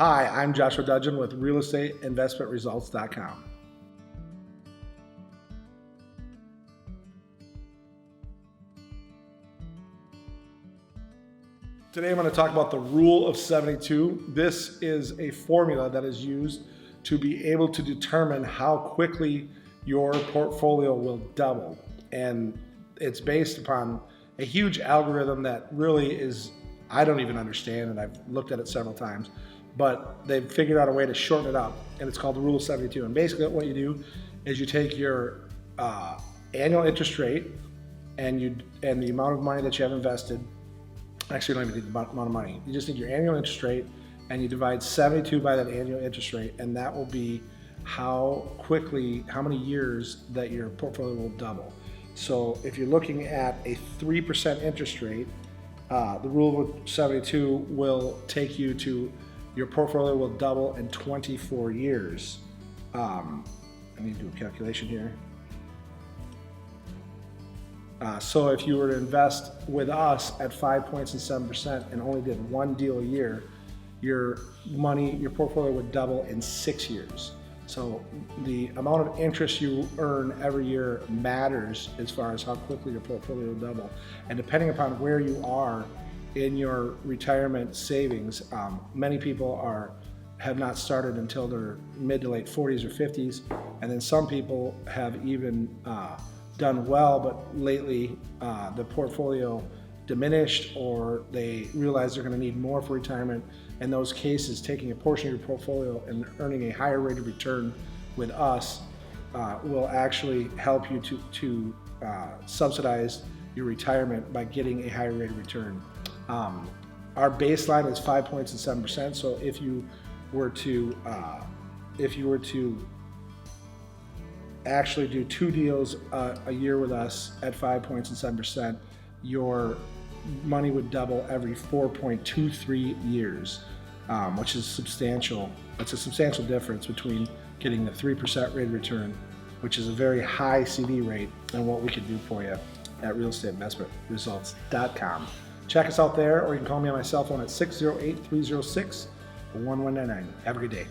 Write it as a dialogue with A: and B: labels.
A: Hi, I'm Joshua Dudgeon with realestateinvestmentresults.com. Today I'm going to talk about the rule of 72. This is a formula that is used to be able to determine how quickly your portfolio will double. And it's based upon a huge algorithm that really is, I don't even understand, and I've looked at it several times, but they've figured out a way to shorten it up, and it's called the rule of 72. And basically what you do is you take your annual interest rate and the amount of money that you have invested. Actually, you don't even need the amount of money. You just need your annual interest rate, and you divide 72 by that annual interest rate, and that will be how many years that your portfolio will double. So if you're looking at a 3% interest rate, the rule of 72 will take you to your portfolio will double in 24 years. I need to do a calculation here. So if you were to invest with us at 5 points and 7% and only did one deal a year, your portfolio would double in 6 years. So the amount of interest you earn every year matters as far as how quickly your portfolio will double. And depending upon where you are in your retirement savings, many people have not started until their mid to late 40s or 50s, and then some people have even done well, but lately the portfolio diminished, or they realize they're going to need more for retirement. In those cases, taking a portion of your portfolio and earning a higher rate of return with us will actually help you to subsidize your retirement by getting a higher rate of return. Our baseline is 5 points and 7%. So if you were to actually do 2 deals a year with us at 5 points and 7%, your money would double every 4.23 years, which is substantial. It's a substantial difference between getting the 3% rate of return, which is a very high CD rate, and what we can do for you at realestateinvestmentresults.com. Check us out there, or you can call me on my cell phone at 608-306-1199. Have a good day.